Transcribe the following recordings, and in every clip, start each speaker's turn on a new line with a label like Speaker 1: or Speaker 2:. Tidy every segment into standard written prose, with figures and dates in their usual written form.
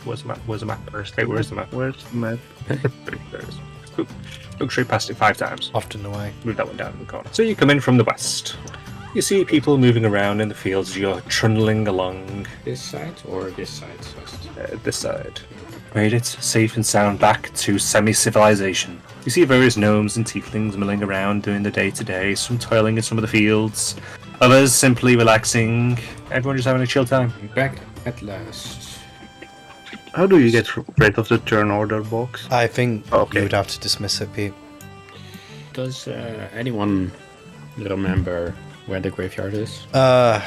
Speaker 1: Where's the map? Where's the map? Hey, where's the map?
Speaker 2: Where's the map?
Speaker 1: There it is. Oop. Look straight past it 5 times.
Speaker 3: Often away.
Speaker 1: Move that one down in the corner. So you come in from the west. You see people moving around in the fields as you're trundling along.
Speaker 4: This side or this side first?
Speaker 1: This side. Made it safe and sound back to semi-civilization. You see various gnomes and tieflings milling around doing the day-to-day, some toiling in some of the fields, others simply relaxing, everyone just having a chill time.
Speaker 4: Back at last.
Speaker 2: How do you get rid of the turn order box?
Speaker 3: I think
Speaker 2: Okay.
Speaker 3: you would have to dismiss it, Pete.
Speaker 4: Does anyone remember where the graveyard is?
Speaker 2: Should have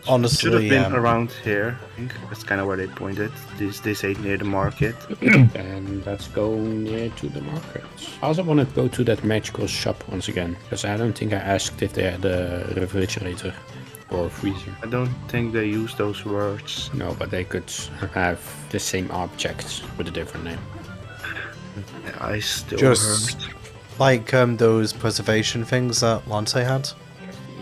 Speaker 3: Honestly,
Speaker 2: been around here. I think that's kind of where they pointed. They say near the market.
Speaker 4: And let's go near to the market. I also want to go to that magical shop once again, because I don't think I asked if they had a refrigerator or freezer.
Speaker 2: I don't think they use those words.
Speaker 4: No, but they could have the same object with a different name.
Speaker 2: I still
Speaker 3: just
Speaker 2: heard.
Speaker 3: like those preservation things that Lance had.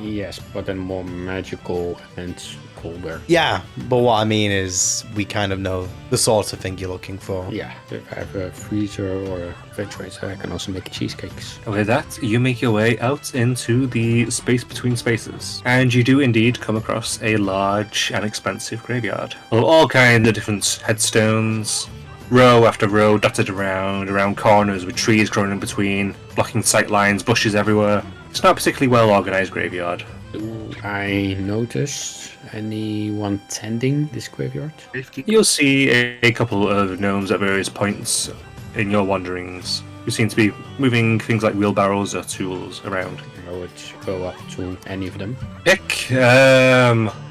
Speaker 4: Yes, but then more magical and colder.
Speaker 3: Yeah, but what I mean is we kind of know the sort of thing you're looking for.
Speaker 4: Yeah, if I have a freezer or a refrigerator, I can also make cheesecakes.
Speaker 1: And with that, you make your way out into the space between spaces. And you do indeed come across a large and expansive graveyard. Of all kinds of different headstones, row after row dotted around corners with trees growing in between, blocking sight lines, bushes everywhere. It's not a particularly well organised graveyard.
Speaker 4: Do I notice anyone tending this graveyard?
Speaker 1: You'll see a couple of gnomes at various points in your wanderings, who seem to be moving things like wheelbarrows or tools around.
Speaker 4: I would go up to any of them.
Speaker 1: Pick,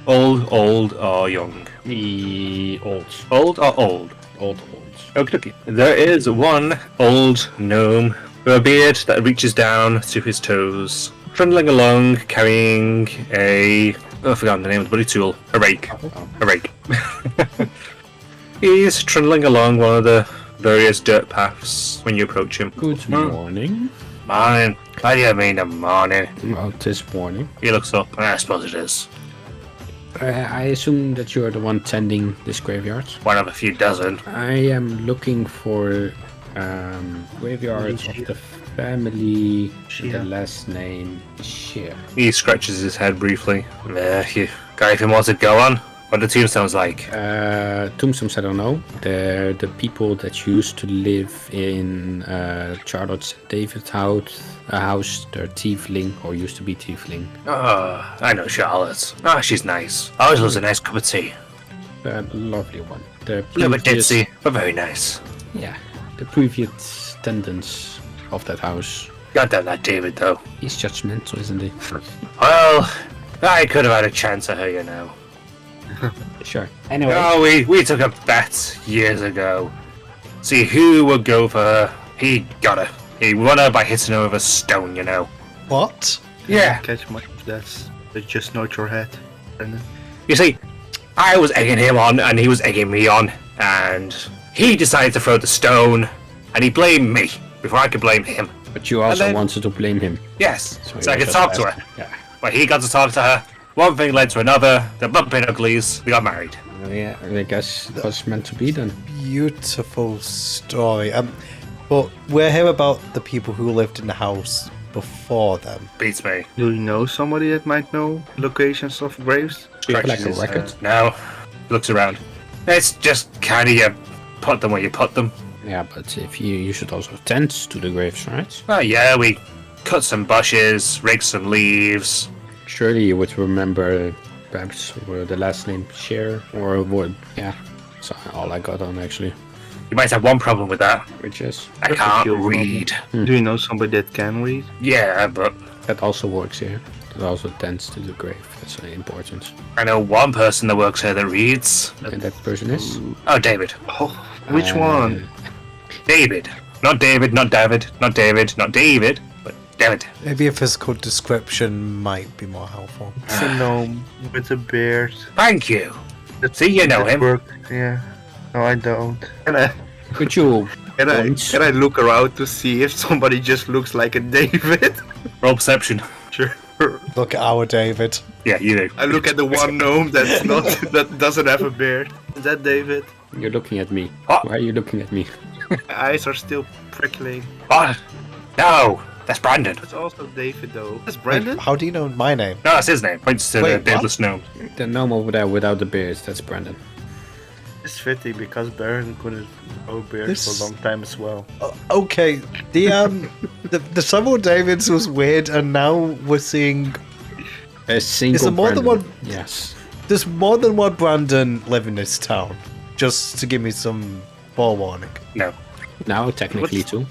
Speaker 1: old or young?
Speaker 4: The old.
Speaker 1: Old or old?
Speaker 4: Old.
Speaker 1: Okie dokie. There is one old gnome with a beard that reaches down to his toes, trundling along, carrying I forgot the name of the bloody tool. A rake. A rake. He's trundling along one of the various dirt paths when you approach him.
Speaker 4: Good morning.
Speaker 1: Morning. What do you mean the morning?
Speaker 4: Well, this morning.
Speaker 1: He looks up. I suppose it is.
Speaker 4: I assume that you're the one tending this graveyard.
Speaker 1: One of a few dozen.
Speaker 4: I am looking for graveyards of the family with the last name Shear.
Speaker 1: He scratches his head briefly. You got anything more to go on? What the tombstone's like?
Speaker 4: Tombstones, I don't know. They're the people that used to live in Charlotte's David house. They're tiefling, or used to be tiefling.
Speaker 1: Oh, I know Charlotte. Oh, she's nice. Always loves a nice cup of tea.
Speaker 4: A lovely one. The
Speaker 1: A little bit
Speaker 4: previous-
Speaker 1: ditzy, but very nice.
Speaker 4: Yeah, the previous tenants of that house.
Speaker 1: Goddamn that David, though.
Speaker 4: He's judgmental, isn't he?
Speaker 1: Well, I could have had a chance at her, you know.
Speaker 4: Sure. Anyway.
Speaker 1: Oh, we took a bet years ago. See who would go for her. He got her. He won her by hitting her with a stone, you know.
Speaker 3: What?
Speaker 1: Yeah.
Speaker 2: Catch much of that. But just note your head, Brendan.
Speaker 1: You see, I was egging him on, and he was egging me on, and he decided to throw the stone, and he blamed me before I could blame him.
Speaker 4: But you also
Speaker 1: then-
Speaker 4: wanted to blame him.
Speaker 1: Yes,
Speaker 4: So
Speaker 1: so I
Speaker 4: you
Speaker 1: could
Speaker 4: just
Speaker 1: talk to her.
Speaker 4: asked- Yeah.
Speaker 1: But he got to talk to her. One thing led to another. The bumping uglies. We got married.
Speaker 4: Yeah, I guess it was meant to be then.
Speaker 3: Beautiful story. But we're here about the people who lived in the house before them.
Speaker 1: Beats me.
Speaker 2: Do you know somebody that might know locations of graves?
Speaker 4: Like
Speaker 1: Scratches
Speaker 4: a
Speaker 1: his
Speaker 4: record?
Speaker 1: head. No. Looks around. It's just kind of you put them where you put them.
Speaker 4: Yeah, but if you should also tend to the graves, right?
Speaker 1: Oh yeah, we cut some bushes, raked some leaves.
Speaker 4: Surely you would remember perhaps the last name Share or would. Yeah, that's all I got on actually.
Speaker 1: You might have one problem with that.
Speaker 4: Which is
Speaker 1: I
Speaker 2: That's a
Speaker 1: can't
Speaker 2: few
Speaker 1: read.
Speaker 2: Do you know somebody that can read?
Speaker 1: Yeah, but
Speaker 4: that also works here. It also tends to the grave. That's important.
Speaker 1: I know one person that works here that reads.
Speaker 4: And that person is
Speaker 1: Oh, David.
Speaker 2: Oh, which one?
Speaker 1: David. Not David, not David, not David, not David, but David.
Speaker 3: Maybe a physical description might be more helpful.
Speaker 2: It's a gnome with a beard.
Speaker 1: Thank you. See, you know him.
Speaker 2: Yeah. No, I don't.
Speaker 4: Could you?
Speaker 2: Can
Speaker 4: Whence?
Speaker 2: I look around to see if somebody just looks like a David?
Speaker 1: Roll perception.
Speaker 2: Sure.
Speaker 3: Look at our David.
Speaker 1: Yeah, you do.
Speaker 2: I look at the one gnome that doesn't have a beard. Is that David?
Speaker 4: You're looking at me.
Speaker 1: What?
Speaker 4: Why are you looking at me?
Speaker 2: My eyes are still prickling.
Speaker 1: What? No, that's Brandon.
Speaker 2: That's also David though. That's
Speaker 3: Wait,
Speaker 2: Brandon?
Speaker 3: how do you know my name?
Speaker 1: No, that's his name. Points to
Speaker 3: Wait,
Speaker 1: the
Speaker 3: what?
Speaker 1: beardless gnome.
Speaker 4: The gnome over there without the beard, that's Brandon.
Speaker 2: It's fitting because Baron couldn't grow a beard
Speaker 3: This-
Speaker 2: for a long time as well.
Speaker 3: Okay, the several Davids was weird, and now we're seeing
Speaker 4: A single
Speaker 3: Is there more than
Speaker 4: Brandon.
Speaker 3: one-
Speaker 4: Yes.
Speaker 3: there's more than one Brandon live in this town. Just to give me some forewarning.
Speaker 1: No.
Speaker 4: Now, technically,
Speaker 2: What's-
Speaker 4: too.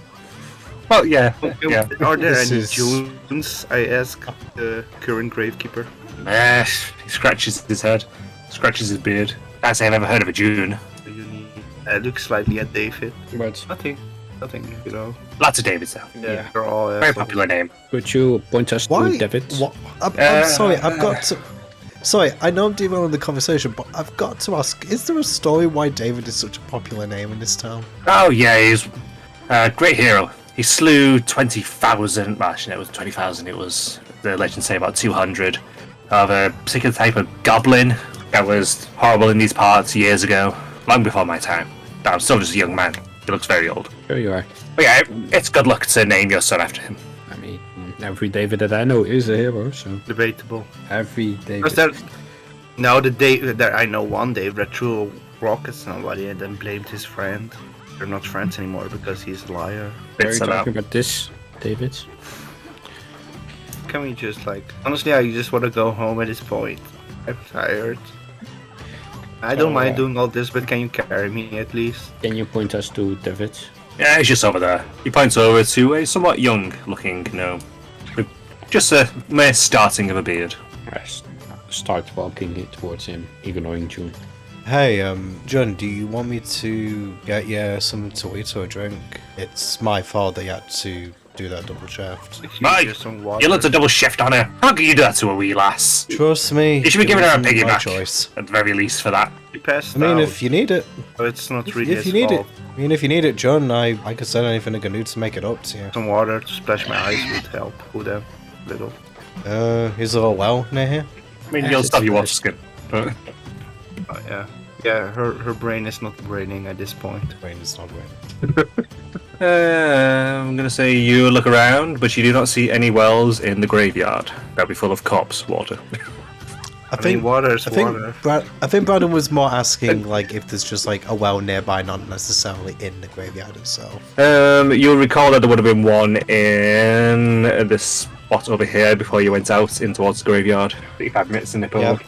Speaker 1: Well, yeah. Yeah.
Speaker 2: Are there
Speaker 3: This
Speaker 2: any
Speaker 3: is-
Speaker 2: Junes? I ask the current gravekeeper.
Speaker 1: He scratches his head, scratches his beard. Can't say I've ever heard of a June.
Speaker 2: Do you need? I look slightly at David.
Speaker 4: But
Speaker 2: Nothing, you know.
Speaker 1: Lots of Davids though.
Speaker 2: Yeah, they're all
Speaker 1: Very
Speaker 2: assholes.
Speaker 1: popular name.
Speaker 4: could you point us
Speaker 3: Why?
Speaker 4: to David?
Speaker 3: What? I'm sorry, I've got to. Sorry, I know I'm derailing the conversation, but I've got to ask: is there a story why David is such a popular name in this town?
Speaker 1: Oh yeah, he's a great hero. He slew 20,000. Well, actually, no, it was 20,000. It was the legends say about 200 of a particular type of goblin that was horrible in these parts years ago, long before my time. I'm still just a young man. He looks very old.
Speaker 4: Here you are.
Speaker 1: But yeah, it's good luck to name your son after him.
Speaker 4: I mean, every David that I know is a hero, so
Speaker 2: Debatable.
Speaker 4: every David.
Speaker 2: Because there, now the David that I know one David that threw a rock at somebody and then blamed his friend. They're not friends anymore because he's a liar.
Speaker 4: Are
Speaker 1: Bits
Speaker 4: you
Speaker 1: about.
Speaker 4: talking about this, David?
Speaker 2: Can we just like honestly? I just want to go home at this point. I'm tired. I don't mind doing all this, but can you carry me at least?
Speaker 4: Can you point us to David?
Speaker 1: Yeah, he's just over there. He points over to a somewhat young-looking gnome, with just a mere starting of a beard.
Speaker 4: I start walking towards him, ignoring June.
Speaker 3: Hey, John, do you want me to get you something to eat or a drink? It's my fault that you had to do that double shaft.
Speaker 1: Mike,
Speaker 2: Just some water.
Speaker 1: You looked a double shift on her. How can you do that to a wee lass?
Speaker 3: Trust me.
Speaker 1: You should be
Speaker 3: it
Speaker 1: giving her a
Speaker 3: wasn't my
Speaker 1: piggyback,
Speaker 3: choice.
Speaker 1: at the very least, for that.
Speaker 2: He passed
Speaker 3: I mean,
Speaker 2: out.
Speaker 3: if you need it,
Speaker 2: So it's not really
Speaker 3: if you
Speaker 2: his
Speaker 3: need it,
Speaker 2: fault.
Speaker 3: I mean, if you need it, John, I could send anything I can do to make it up to you.
Speaker 2: Some water to splash my eyes would help. Cool them a little.
Speaker 3: Is there a well near here?
Speaker 1: I mean,
Speaker 4: Yes,
Speaker 1: you'll
Speaker 4: it's
Speaker 1: stop your water
Speaker 4: nice.
Speaker 1: skin. But
Speaker 2: Oh, yeah. Yeah, her brain is not braining at this point.
Speaker 3: Brain is not great.
Speaker 1: I'm gonna say you look around, but you do not see any wells in the graveyard. That'll be full of corpse water.
Speaker 3: I
Speaker 2: I mean,
Speaker 3: think
Speaker 2: water is
Speaker 3: I think
Speaker 2: water.
Speaker 3: I think Brandon was more asking like if there's just like a well nearby, not necessarily in the graveyard itself.
Speaker 1: You'll recall that there would have been one in this spot over here before you went out in towards the graveyard. 35 minutes to nip
Speaker 3: Yeah,
Speaker 1: over.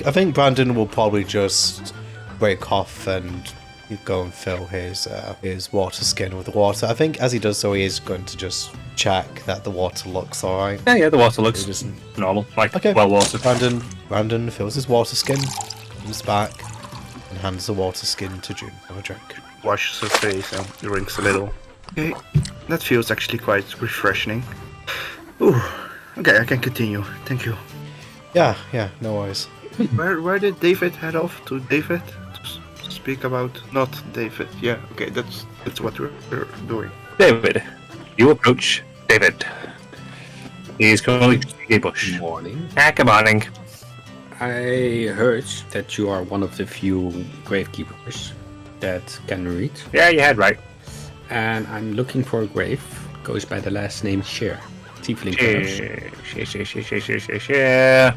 Speaker 3: I think Brandon will probably just break off and go and fill his water skin with water. I think as he does so, he is going to just check that the water looks alright.
Speaker 1: Yeah, the water looks
Speaker 3: It isn't.
Speaker 1: normal, like
Speaker 3: Okay.
Speaker 1: well watered.
Speaker 3: Brandon fills his water skin, comes back, and hands the water skin to June for a drink.
Speaker 2: Washes her face and drinks a little. Okay, that feels actually quite refreshing. Ooh, okay, I can continue. Thank you.
Speaker 3: Yeah, no worries.
Speaker 2: Where did David head off to? David to speak about not David. Yeah, okay, that's what we're doing.
Speaker 1: David, you approach David. He's currently in a bush.
Speaker 4: Morning.
Speaker 1: Good morning.
Speaker 4: I heard that you are one of the few gravekeepers that can read,
Speaker 1: Yeah, you had right.
Speaker 4: and I'm looking for a grave. Goes by the last name Shear. Tiefling perhaps.
Speaker 1: Yeah.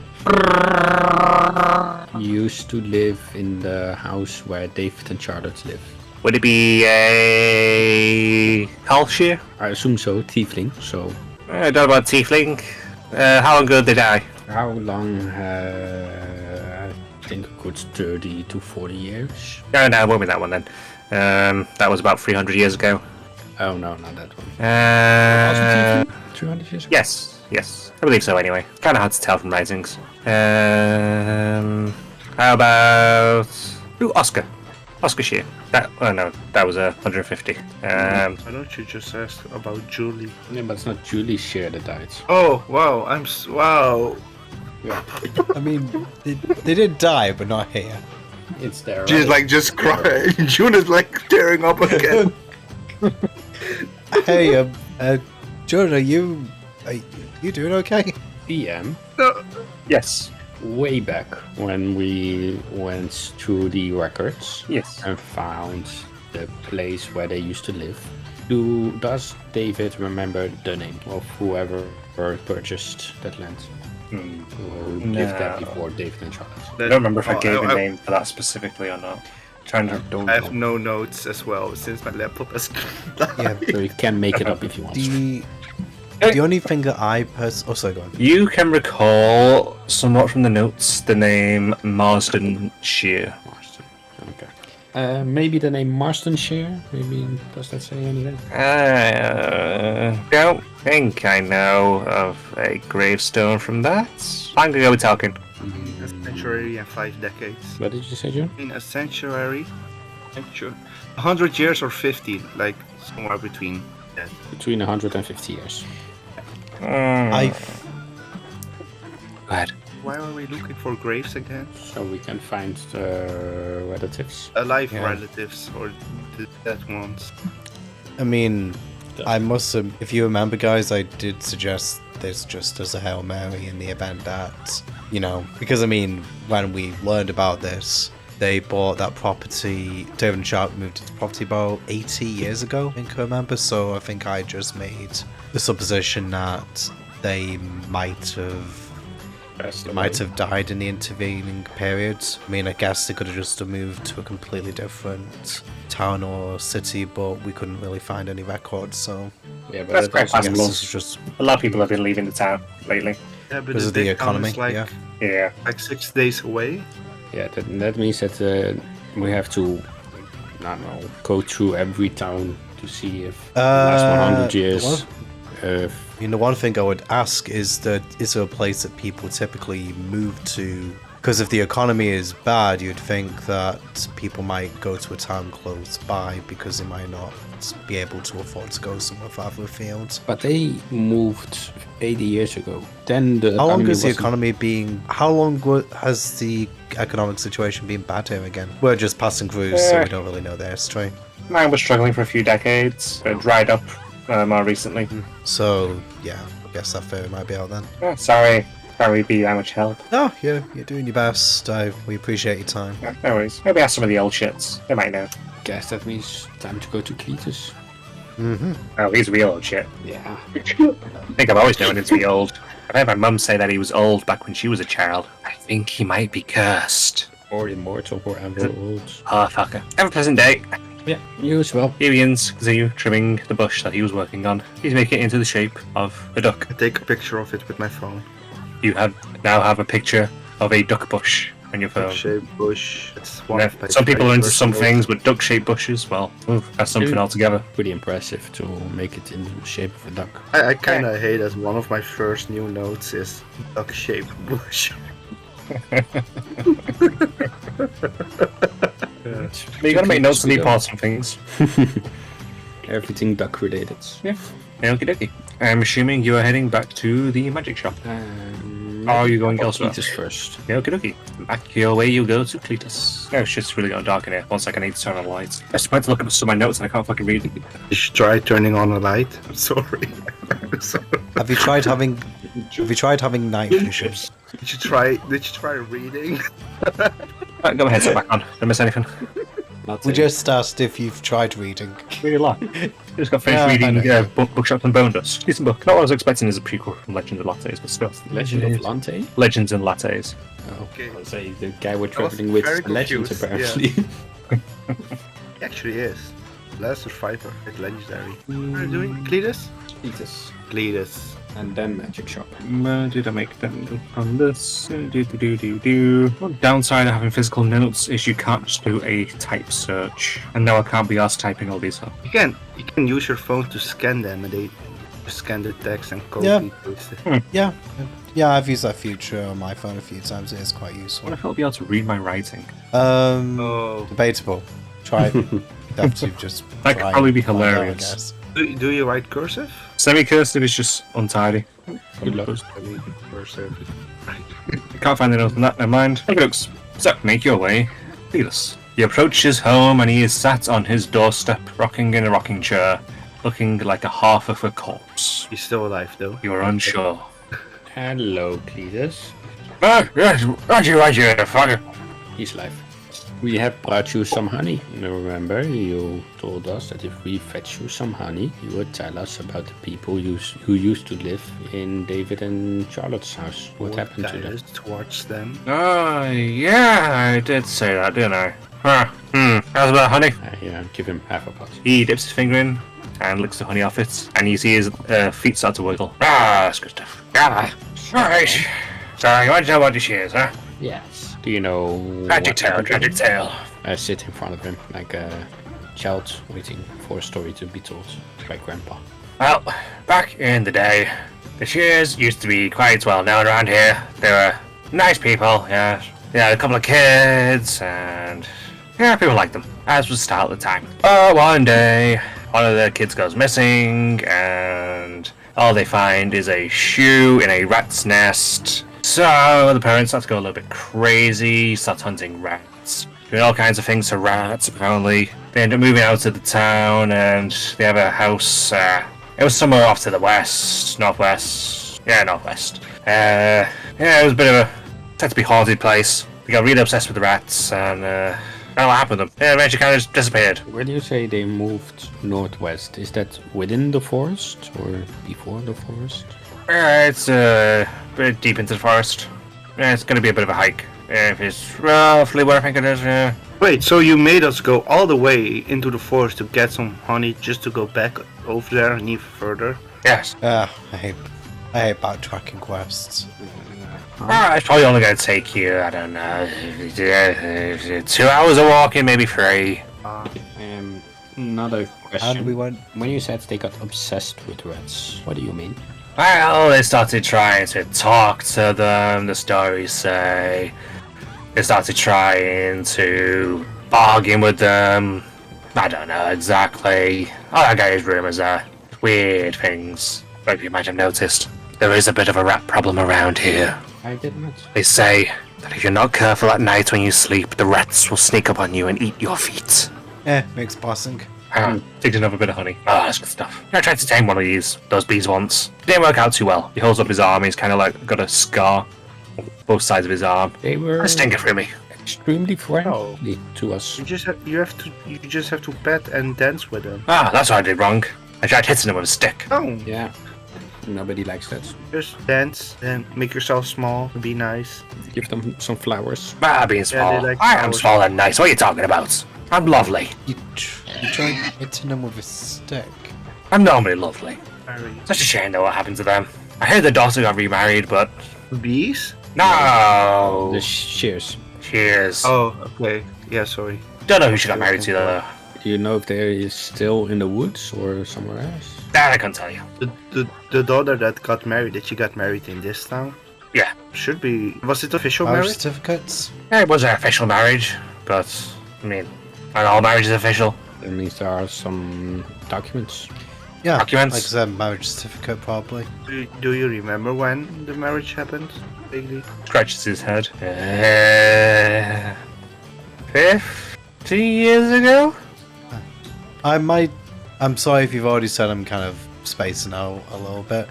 Speaker 4: Used to live in the house where David and Charlotte live.
Speaker 1: Would it be a Halshire?
Speaker 4: I assume so, Tiefling. So,
Speaker 1: I don't know about Tiefling. How long ago did they die?
Speaker 4: how long? I think a good 30 to 40 years.
Speaker 1: No, it won't be that one then. That was about 300 years ago.
Speaker 4: Oh no, not that one.
Speaker 1: Uh,
Speaker 4: Also Tiefling? 300 years ago?
Speaker 1: yes. I believe so anyway. Kind of hard to tell from writings. How about... Ooh, Oscar. Oscar Shear. That was 150.
Speaker 2: Why don't you just ask about Julie?
Speaker 4: Yeah, but it's not Julie Shear that died.
Speaker 2: Oh wow, wow.
Speaker 4: Yeah,
Speaker 3: I mean, they did die, but not here.
Speaker 4: it's there.
Speaker 2: She's
Speaker 4: right?
Speaker 2: like just crying. June is like tearing up again.
Speaker 3: Hey, Jordan, are you doing okay?
Speaker 4: PM.
Speaker 2: No,
Speaker 1: Yes.
Speaker 4: Way back when we went through the records
Speaker 1: Yes.
Speaker 4: and found the place where they used to live. Does David remember the name of whoever purchased that land? Who lived there
Speaker 1: No.
Speaker 4: before David and Charlotte?
Speaker 1: I don't remember if I
Speaker 2: Oh,
Speaker 1: gave a name for that specifically or not. Trying to.
Speaker 4: Don't
Speaker 2: I have
Speaker 4: know.
Speaker 2: no notes as well since my laptop has.
Speaker 3: Yeah.
Speaker 4: So you can make it up if you want.
Speaker 3: The only thing that I sorry, go on.
Speaker 1: You can recall somewhat from the notes the name Marsdenshire.
Speaker 4: Marston. Okay. Maybe the name Marstonshire? Maybe does that say anything?
Speaker 1: Don't think I know of a gravestone from that. I'm gonna go with talking.
Speaker 2: A century and 5 decades.
Speaker 4: What did you say, John?
Speaker 2: In a century, 100 years or 50, like somewhere between that.
Speaker 4: Between 150 years.
Speaker 3: I
Speaker 1: Bad.
Speaker 2: Why are we looking for graves again?
Speaker 4: So we can find relatives.
Speaker 2: Alive
Speaker 3: Yeah.
Speaker 2: relatives or the dead ones?
Speaker 3: mean, I must have, if you remember, guys, I did suggest this just as a Hail Mary in the event that, because I mean, when we learned about this, they bought that property, David and Sharp moved into property about 80 years ago, I think I remember, so I think I just made the supposition that they might have died in the intervening period. I mean, I guess they could have just moved to a completely different town or city, but we couldn't really find any records, so
Speaker 4: Yeah, but
Speaker 1: That's
Speaker 4: it
Speaker 1: quite
Speaker 4: also
Speaker 3: I guess
Speaker 1: possible.
Speaker 3: this is just
Speaker 1: A lot of people have been leaving the town lately.
Speaker 2: Yeah, but
Speaker 3: because of the
Speaker 2: big town
Speaker 3: economy,
Speaker 2: is like,
Speaker 3: yeah.
Speaker 1: Yeah.
Speaker 2: like 6 days away.
Speaker 4: Yeah, that means that we have to, I don't know, go through every town to see if the last 100 years.
Speaker 3: I mean, the one thing I would ask is that is there a place that people typically move to? Because if the economy is bad, you'd think that people might go to a town close by because they might not be able to afford to go somewhere farther afield.
Speaker 4: But they moved 80 years ago. Then the
Speaker 3: How long
Speaker 4: economy
Speaker 3: has the
Speaker 4: wasn't-
Speaker 3: economy been? How long has the economic situation been bad here again? We're just passing through, so we don't really know the history.
Speaker 1: Mine was struggling for a few decades, but dried up more recently.
Speaker 3: So yeah, I guess that theory might be out then.
Speaker 1: Oh, sorry. Can't really be that much help.
Speaker 3: No, you're doing your best. We appreciate your time.
Speaker 1: Yeah, no worries. Maybe ask some of the old shits. They might know.
Speaker 4: Guess that means time to go to Cletus.
Speaker 1: Oh, he's real old shit.
Speaker 4: Yeah.
Speaker 1: I think I've always known him to be old. I heard my mum say that he was old back when she was a child. I think he might be cursed.
Speaker 4: Or immortal or ever old.
Speaker 1: Oh, fucker. Have a pleasant day.
Speaker 4: Yeah, you as well.
Speaker 1: Here he is, continue trimming the bush that he was working on. He's making it into the shape of a duck.
Speaker 2: I take a picture of it with my phone.
Speaker 1: You now have a picture of a duck bush on your phone.
Speaker 2: Shaped bush. It's one
Speaker 1: Yeah,
Speaker 2: of my
Speaker 1: some people are into some
Speaker 2: personal-
Speaker 1: things, but duck-shaped bushes, well, that's something
Speaker 4: Dude.
Speaker 1: altogether.
Speaker 4: Pretty impressive to make it in the shape of a duck.
Speaker 2: I kind of hate that one of my first new notes is duck-shaped bush.
Speaker 1: But you gotta make notes of the important things.
Speaker 4: Everything duck related.
Speaker 1: Yeah. Okie dokie. I'm assuming you are heading back to the magic shop. Are you going elsewhere?
Speaker 4: Cletus first.
Speaker 1: Okie dokie. Back your way you go to Cletus. Oh, it's just really got dark in here. 1 second, I need to turn on the lights. I just went to look at some of my notes and I can't fucking read it.
Speaker 2: You should try turning on a light. I'm sorry. I'm sorry.
Speaker 3: Have you tried having night vision?
Speaker 2: Did you try reading?
Speaker 1: Got my headset back on. Don't miss anything.
Speaker 3: We just asked if you've tried reading.
Speaker 1: Really a lot. Just got finished
Speaker 3: Yeah, I
Speaker 1: reading
Speaker 3: know.
Speaker 1: Bookshops and Bone Dust. Decent book. Not what I was expecting as a prequel from Legends and Lattes, but still.
Speaker 4: Legend of Lante?
Speaker 1: Legends and Lattes.
Speaker 4: Oh,
Speaker 2: Okay.
Speaker 4: I'll say the guy we're
Speaker 2: was
Speaker 4: traveling with
Speaker 2: very
Speaker 4: is Legends
Speaker 2: confused,
Speaker 4: apparently.
Speaker 2: He actually is. Last survivor at Legendary. What are you doing? Cletus?
Speaker 4: Cletus.
Speaker 2: Cletus.
Speaker 4: And then Magic Shop.
Speaker 1: Did I make them on this? One downside of having physical notes is you can't just do a type search. And no, I can't be asked typing all these up.
Speaker 2: You can use your phone to scan them and they just scan the text and code
Speaker 3: Yeah.
Speaker 2: and paste it.
Speaker 3: Yeah, I've used that feature on my phone a few times. It is quite
Speaker 1: I
Speaker 3: useful.
Speaker 1: wonder if I'll be able to read my writing.
Speaker 2: Oh.
Speaker 3: Debatable. Try it. You have to just.
Speaker 1: That could
Speaker 3: try
Speaker 1: probably
Speaker 3: and
Speaker 1: be
Speaker 3: find out, I
Speaker 1: hilarious.
Speaker 3: guess.
Speaker 2: Do you write cursive?
Speaker 1: Semi-cursive is just untidy.
Speaker 4: Good luck.
Speaker 2: Cursive.
Speaker 1: I can't find the note on that, never mind. Okay, looks. So, make your way. Cletus. You approach his home and he is sat on his doorstep, rocking in a rocking chair, looking like a half of a corpse.
Speaker 2: He's still alive though.
Speaker 1: You are unsure.
Speaker 4: Hello, Cletus.
Speaker 1: Roger, fucker.
Speaker 4: He's alive. We have brought you some honey. Remember, you told us that if we fetch you some honey, you would tell us about the people who used to live in David and Charlotte's house. What happened to them?
Speaker 2: Towards them.
Speaker 1: Oh, yeah, I did say that, didn't I? How's about honey?
Speaker 4: Yeah, give him half a pot.
Speaker 1: He dips his finger in and licks the honey off it, and you see his feet start to wiggle. Ah, that's good stuff. Alright. So, you want to know what this is, huh?
Speaker 4: Yes. Do you know?
Speaker 1: Tragic tale.
Speaker 4: I sit in front of him like a child waiting for a story to be told by Grandpa.
Speaker 1: Well, back in the day, the Shears used to be quite well known around here. They were nice people, yeah. They had a couple of kids, and yeah, people liked them, as was the style at the time. But one day, one of the kids goes missing, and all they find is a shoe in a rat's nest. So the parents start to go a little bit crazy, start hunting rats, doing all kinds of things to rats, apparently. They end up moving out to the town, and they have a house, it was somewhere off to the northwest. Yeah, northwest. Yeah, it was a bit of a said to be haunted place. They got really obsessed with the rats, and I don't know what happened to them. Yeah, eventually kind of just disappeared.
Speaker 4: When you say they moved northwest, is that within the forest or before the forest?
Speaker 1: Yeah, it's a bit deep into the forest. Yeah, it's gonna be a bit of a hike. If it's roughly where I think it is, yeah.
Speaker 2: Wait, so you made us go all the way into the forest to get some honey just to go back over there and even further?
Speaker 1: Yes.
Speaker 3: I hate backtracking quests.
Speaker 1: It's probably only gonna take you, I don't know, 2 hours of walking, maybe 3.
Speaker 4: Another question.
Speaker 3: And we went.
Speaker 4: When you said they got obsessed with rats, what do you mean?
Speaker 1: Well, they started trying to talk to them, the stories say. They started trying to bargain with them. I don't know exactly. All I get is rumours there. Weird things. Maybe you might have noticed. There is a bit of a rat problem around here.
Speaker 4: I did not.
Speaker 1: They say that if you're not careful at night when you sleep, the rats will sneak up on you and eat your feet.
Speaker 3: Makes passing.
Speaker 1: Take another bit of honey. Ah, that's good stuff. I tried to tame one of those bees once. Didn't work out too well. He holds up his arm. He's kind of like got a scar on both sides of his arm.
Speaker 4: They were
Speaker 1: A stinker for me.
Speaker 4: extremely friendly to us.
Speaker 2: You just have to pet and dance with them.
Speaker 1: Ah, that's what I did wrong. I tried hitting him with a stick.
Speaker 2: Oh,
Speaker 4: Yeah. Nobody likes that.
Speaker 2: just dance and make yourself small. Be nice.
Speaker 4: Give them some flowers.
Speaker 1: Ah, being small.
Speaker 2: like
Speaker 1: I am
Speaker 2: flowers.
Speaker 1: small and nice. What are you talking about? I'm lovely.
Speaker 3: You tried hitting him with a stick.
Speaker 1: I'm normally lovely.
Speaker 2: Very
Speaker 1: Such a shame though what happened to them. I heard the daughter got remarried, but
Speaker 2: bees.
Speaker 1: no.
Speaker 4: The shears.
Speaker 1: Cheers.
Speaker 2: Oh, okay. Yeah, sorry.
Speaker 1: Don't know who she got married to though.
Speaker 4: Do you know if they're still in the woods or somewhere else?
Speaker 1: That I can't tell you.
Speaker 2: The daughter that got married, that she got married in this town?
Speaker 1: Yeah.
Speaker 2: Should be. Was it official
Speaker 3: Marriage
Speaker 2: marriage?
Speaker 3: certificates?
Speaker 1: Yeah, it was an official marriage, but I mean, not all marriage is official.
Speaker 4: That means there are some documents.
Speaker 3: Yeah,
Speaker 1: Documents?
Speaker 3: like I said, marriage certificate probably.
Speaker 2: Do you remember when the marriage happened? Vaguely?
Speaker 1: Scratches his head. 50 years ago?
Speaker 3: I'm sorry if you've already said I'm kind of spacing out a little bit.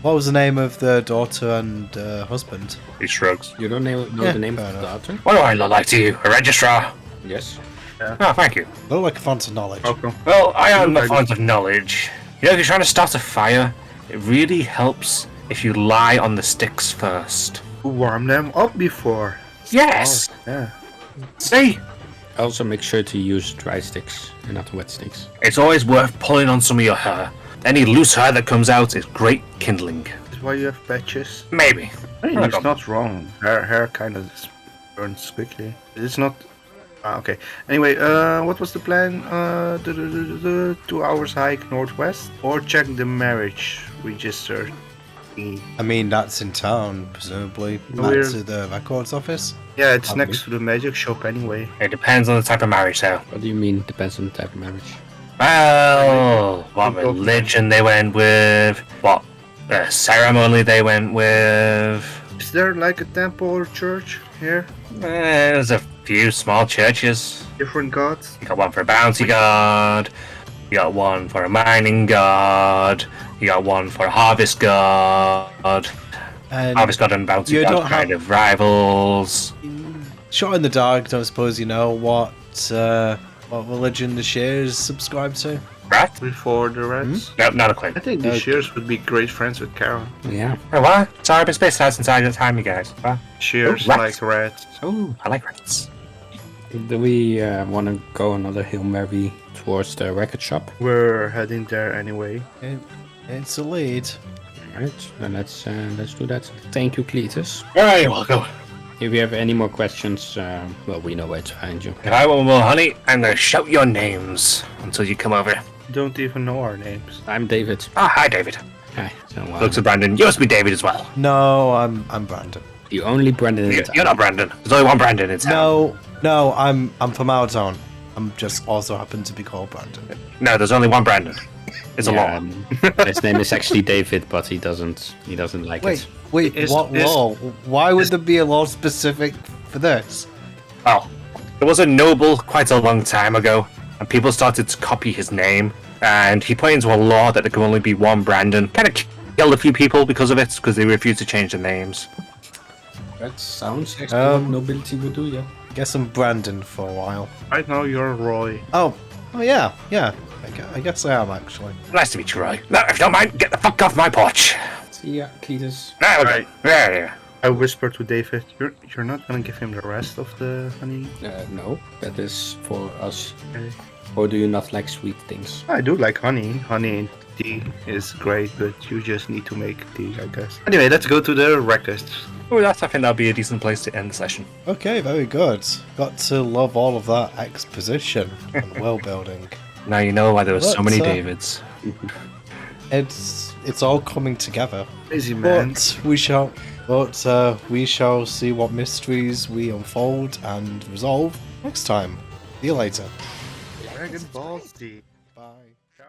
Speaker 3: What was the name of the daughter and husband?
Speaker 1: He shrugs.
Speaker 4: You don't know
Speaker 3: Yeah,
Speaker 4: the name
Speaker 3: fair
Speaker 4: of the
Speaker 3: enough.
Speaker 4: daughter?
Speaker 1: What do I look like to you? A registrar?
Speaker 4: Yes.
Speaker 1: Oh, thank you.
Speaker 3: Look like a font of knowledge.
Speaker 2: Welcome.
Speaker 1: Well, I am a font of knowledge. You know, if you're trying to start a fire, it really helps if you lie on the sticks first.
Speaker 2: Warm them up before.
Speaker 1: Yes!
Speaker 2: Yeah.
Speaker 1: See?
Speaker 4: Also make sure to use dry sticks and not wet sticks.
Speaker 1: It's always worth pulling on some of your hair. Any loose hair that comes out is great kindling.
Speaker 2: That's why you have patches.
Speaker 1: Maybe.
Speaker 2: Hey, it's not wrong. Hair kind of burns quickly. It's not. Okay. Anyway, what was the plan? The 2 hours hike northwest, or check the marriage register.
Speaker 3: I mean, that's in town, presumably.
Speaker 2: We're-
Speaker 3: Back to the records office.
Speaker 2: Yeah, it's
Speaker 3: Okay.
Speaker 2: next to the magic shop anyway.
Speaker 1: It depends on the type of marriage, though.
Speaker 4: What do you mean depends on the type of marriage?
Speaker 1: Well, what religion they went with, what ceremony they went with.
Speaker 2: Is there like a temple or church here?
Speaker 1: There's a few small churches.
Speaker 2: Different gods?
Speaker 1: You got one for a bounty god, you got one for a mining god, you got one for a harvest god.
Speaker 3: And
Speaker 1: Harvest and Bounty
Speaker 3: you
Speaker 1: God
Speaker 3: don't
Speaker 1: kind
Speaker 3: have-
Speaker 1: of rivals.
Speaker 3: shot in the dark, don't suppose you know what religion the Shears subscribe to?
Speaker 1: Right?
Speaker 2: Before the Reds.
Speaker 1: No, not a clue.
Speaker 2: I think the Shears would be great friends with Carol.
Speaker 4: Yeah.
Speaker 1: Oh, what? Sorry, I've been spaced out since I had time, you guys. What?
Speaker 2: Shears
Speaker 1: Oh, Reds.
Speaker 2: like Reds.
Speaker 1: Oh, I like rats.
Speaker 4: Do we want to go another Hail Mary towards the record shop?
Speaker 2: We're heading there anyway.
Speaker 3: It's a lead.
Speaker 4: Right, then let's do that. Thank you, Cletus.
Speaker 1: Alright, you're welcome.
Speaker 4: If you have any more questions, well, we know where to find you.
Speaker 1: If I want more honey, I'm gonna shout your names until you come over.
Speaker 2: Don't even know our names.
Speaker 4: I'm David.
Speaker 1: Ah, hi, David.
Speaker 4: Hi. So,
Speaker 1: Looks at Brandon. You must be David as well.
Speaker 3: No, I'm Brandon.
Speaker 4: the only Brandon in
Speaker 1: You're
Speaker 4: town.
Speaker 1: not Brandon. There's only one Brandon in town.
Speaker 3: No, I'm from our town. I'm just also happen to be called Brandon.
Speaker 1: No, there's only one Brandon. It's a law.
Speaker 4: His name is actually David, but he doesn't like it.
Speaker 3: Wait,
Speaker 2: Is-
Speaker 3: what
Speaker 2: is-
Speaker 3: law? Why would there be a law specific for this?
Speaker 1: Oh, there was a noble quite a long time ago, and people started to copy his name, and he put into a law that there can only be one Brandon. Kind of killed a few people because of it, because they refused to change their names.
Speaker 4: That sounds actually what nobility would do, yeah.
Speaker 3: Guess I'm Brandon for a while.
Speaker 2: Right now you're Roy.
Speaker 3: Oh yeah. I guess I am actually.
Speaker 1: Nice to meet you, Roy. No, if you don't mind, get the fuck off my porch.
Speaker 4: See ya, Cletus.
Speaker 1: There we go.
Speaker 2: Right.
Speaker 1: Yeah.
Speaker 2: I whispered to David, you're not gonna give him the rest of the honey?
Speaker 4: No, that is for us.
Speaker 2: Okay.
Speaker 4: Or do you not like sweet things?
Speaker 2: I do like honey. Honey and tea is great, but you just need to make tea, I guess. Anyway, let's go to the record.
Speaker 1: Oh, I think that'll be a decent place to end the session.
Speaker 3: Okay, very good. Got to love all of that exposition and world building.
Speaker 1: Now you know why there were so many
Speaker 3: But,
Speaker 1: Davids.
Speaker 3: It's all coming together.
Speaker 2: Crazy man.
Speaker 3: But we shall see what mysteries we unfold and resolve next time. See you later.
Speaker 2: Dragon Ball Z.
Speaker 3: Bye.
Speaker 2: Ciao.